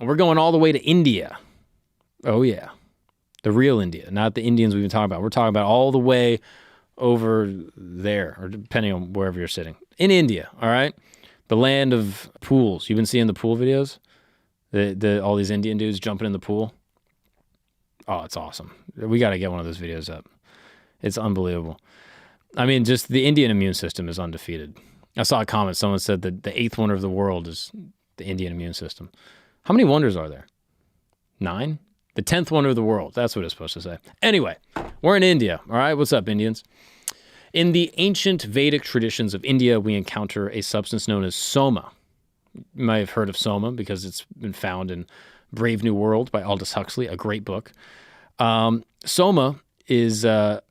We're going all the way to India. Oh, yeah. The real India, not the Indians we've been talking about. We're talking about all the way over there, or depending on wherever you're sitting. In India, all right? The land of pools. You've been seeing the pool videos? All these Indian dudes jumping in the pool? Oh, it's awesome. We got to get one of those videos up. It's unbelievable. I mean, just the Indian immune system is undefeated. I saw a comment. Someone said that the 8th wonder of the world is the Indian immune system. How many wonders are there? 9? The 10th wonder of the world. That's what it's supposed to say. Anyway, we're in India. All right, what's up, Indians? In the ancient Vedic traditions of India, we encounter a substance known as Soma. You might have heard of Soma because it's been found in Brave New World by Aldous Huxley, a great book. Soma is a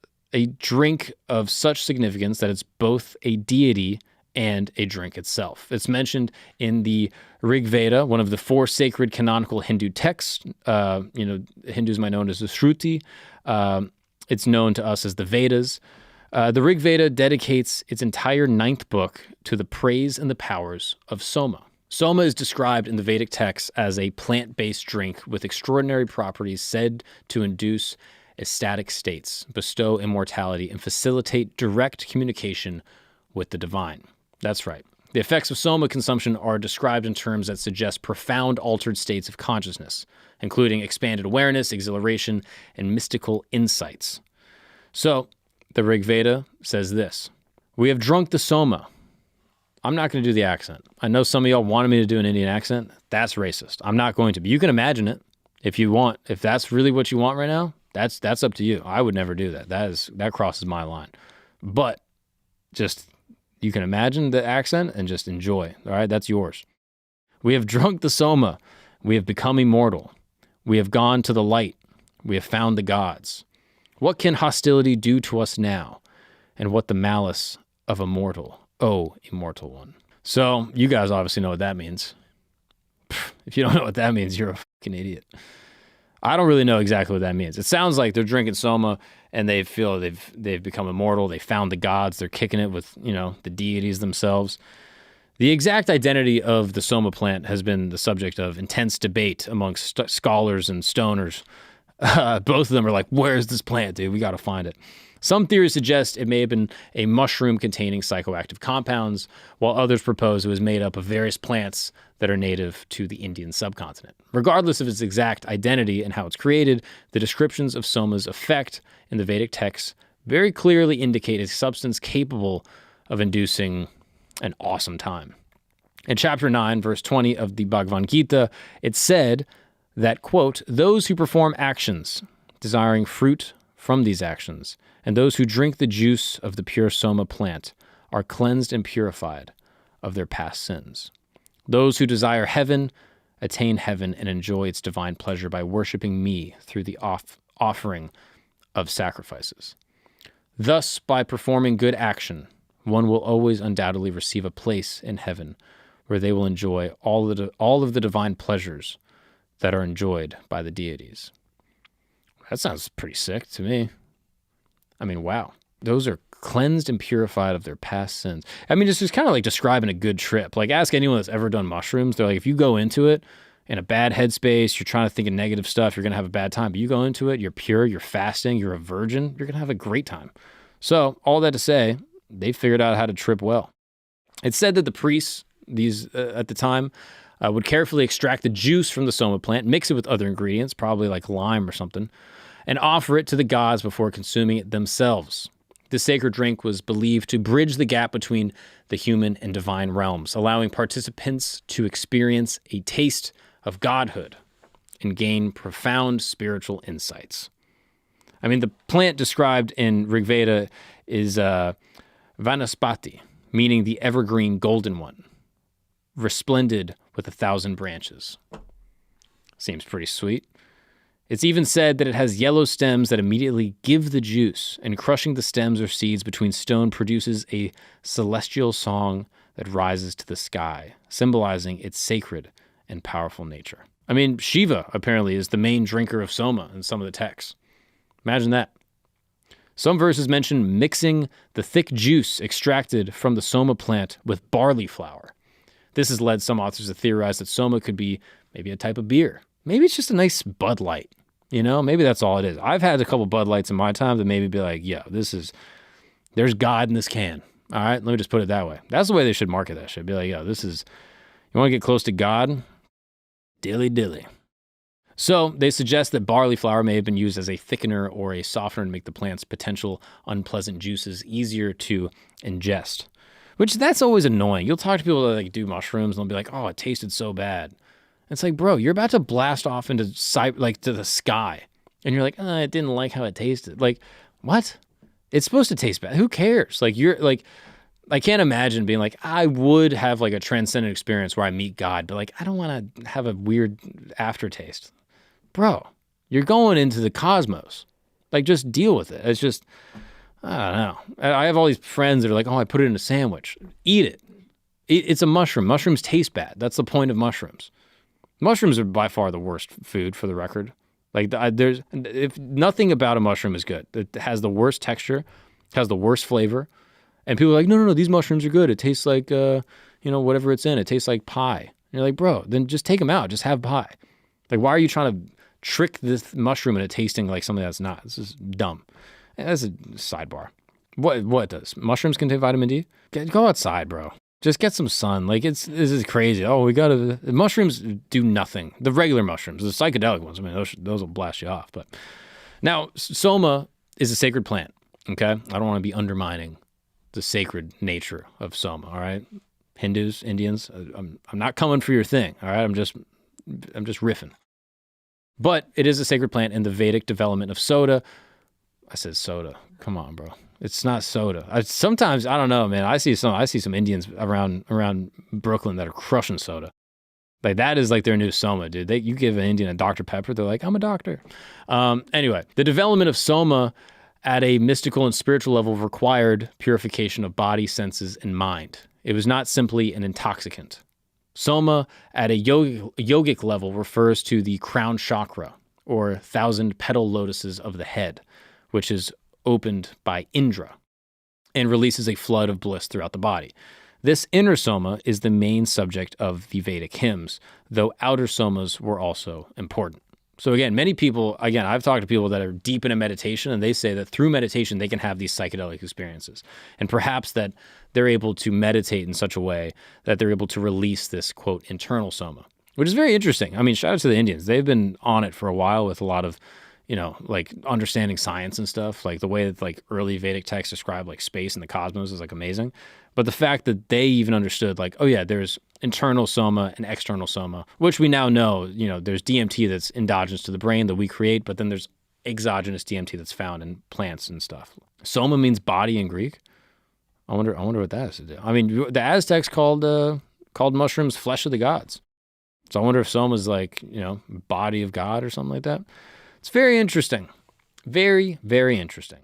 drink of such significance that it's both a deity and a drink itself. It's mentioned in the Rig Veda, one of the 4 sacred canonical Hindu texts. Hindus might know it as the Shruti. It's known to us as the Vedas. The Rig Veda dedicates its entire 9th book to the praise and the powers of Soma. Soma is described in the Vedic texts as a plant-based drink with extraordinary properties said to induce ecstatic states, bestow immortality, and facilitate direct communication with the divine. That's right. The effects of Soma consumption are described in terms that suggest profound altered states of consciousness, including expanded awareness, exhilaration, and mystical insights. So, the Rig Veda says this: "We have drunk the Soma." I'm not going to do the accent. I know some of y'all wanted me to do an Indian accent. That's racist. I'm not going to, but you can imagine it if you want. If that's really what you want right now, that's up to you. I would never do that. That crosses my line. But just, you can imagine the accent and just enjoy. All right, that's yours. "We have drunk the Soma. We have become immortal. We have gone to the light. We have found the gods. What can hostility do to us now? And what the malice of a mortal, oh, immortal one." So you guys obviously know what that means. If you don't know what that means, you're a fucking idiot. I don't really know exactly what that means. It sounds like they're drinking Soma and they feel they've become immortal. They found the gods. They're kicking it with, the deities themselves. The exact identity of the Soma plant has been the subject of intense debate amongst scholars and stoners. Both of them are like, where's this plant, dude? We got to find it. Some theories suggest it may have been a mushroom containing psychoactive compounds, while others propose it was made up of various plants that are native to the Indian subcontinent. Regardless of its exact identity and how it's created, the descriptions of Soma's effect in the Vedic texts very clearly indicate a substance capable of inducing an awesome time. In chapter 9, verse 20 of the Bhagavad Gita, it said that, quote, "Those who perform actions, desiring fruit from these actions, and those who drink the juice of the pure Soma plant are cleansed and purified of their past sins. Those who desire heaven attain heaven and enjoy its divine pleasure by worshiping me through the offering of sacrifices. Thus, by performing good action, one will always undoubtedly receive a place in heaven where they will enjoy all of the divine pleasures that are enjoyed by the deities." That sounds pretty sick to me. I mean, wow. Those are cleansed and purified of their past sins. I mean, it's just kind of like describing a good trip. Like, ask anyone that's ever done mushrooms. They're like, if you go into it in a bad headspace, you're trying to think of negative stuff, you're going to have a bad time. But you go into it, you're pure, you're fasting, you're a virgin, you're going to have a great time. So, all that to say, they figured out how to trip well. It's said that the priests, at the time, would carefully extract the juice from the Soma plant, mix it with other ingredients, probably like lime or something, and offer it to the gods before consuming it themselves. This sacred drink was believed to bridge the gap between the human and divine realms, allowing participants to experience a taste of godhood and gain profound spiritual insights. I mean, the plant described in Rig Veda is Vanaspati, meaning the evergreen golden one, resplendent with 1,000 branches. Seems pretty sweet. It's even said that it has yellow stems that immediately give the juice, and crushing the stems or seeds between stone produces a celestial song that rises to the sky, symbolizing its sacred and powerful nature. I mean, Shiva apparently is the main drinker of Soma in some of the texts. Imagine that. Some verses mention mixing the thick juice extracted from the Soma plant with barley flour. This has led some authors to theorize that Soma could be maybe a type of beer. Maybe it's just a nice Bud Light. You know, maybe that's all it is. I've had a couple Bud Lights in my time that maybe be like, yeah, there's God in this can. All right, let me just put it that way. That's the way they should market that shit. Be like, yo, you want to get close to God? Dilly dilly. So they suggest that barley flour may have been used as a thickener or a softener to make the plant's potential unpleasant juices easier to ingest. Which that's always annoying. You'll talk to people that like do mushrooms and they'll be like, oh, it tasted so bad. It's like, bro, you're about to blast off into to the sky. And you're like, oh, I didn't like how it tasted. Like, what? It's supposed to taste bad. Who cares? Like, I can't imagine being like, I would have like a transcendent experience where I meet God, but like, I don't want to have a weird aftertaste. Bro, you're going into the cosmos. Like, just deal with it. It's just, I don't know. I have all these friends that are like, oh, I put it in a sandwich. Eat it. It's a mushroom. Mushrooms taste bad. That's the point of mushrooms. Mushrooms are by far the worst food, for the record. Like, if nothing about a mushroom is good. It has the worst texture, has the worst flavor. And people are like, no, these mushrooms are good. It tastes like, whatever it's in. It tastes like pie. And you're like, bro, then just take them out. Just have pie. Like, why are you trying to trick this mushroom into tasting like something that's not? This is dumb. That's a sidebar. What does? Mushrooms contain vitamin D? Go outside, bro. Just get some sun. Like, this is crazy. Oh, mushrooms do nothing. The regular mushrooms, the psychedelic ones, I mean, those will blast you off. But now, Soma is a sacred plant, okay? I don't want to be undermining the sacred nature of Soma, all right? Hindus, Indians, I'm not coming for your thing, all right? I'm just riffing. But it is a sacred plant in the Vedic development of soda. I said soda. Come on, bro. It's not soda. Sometimes, I don't know, man. I see some Indians around Brooklyn that are crushing soda. Like, that is like their new Soma, dude. You give an Indian a Dr. Pepper, they're like, I'm a doctor. Anyway, the development of Soma at a mystical and spiritual level required purification of body, senses, and mind. It was not simply an intoxicant. Soma at a yogic level refers to the crown chakra, or 1,000 petal lotuses of the head, which is opened by Indra and releases a flood of bliss throughout the body. This inner Soma is the main subject of the Vedic hymns, though outer Somas were also important. So again, many people, I've talked to people that are deep into meditation, and they say that through meditation, they can have these psychedelic experiences. And perhaps that they're able to meditate in such a way that they're able to release this, quote, internal Soma, which is very interesting. I mean, shout out to the Indians. They've been on it for a while with a lot of, like understanding science and stuff. Like the way that like early Vedic texts describe like space and the cosmos is like amazing. But the fact that they even understood like, oh yeah, there's internal Soma and external Soma, which we now know, there's DMT that's endogenous to the brain that we create, but then there's exogenous DMT that's found in plants and stuff. Soma means body in Greek. I wonder what that has to do. I mean, the Aztecs called mushrooms flesh of the gods. So I wonder if Soma's like, body of God or something like that. It's very interesting. Very, very interesting.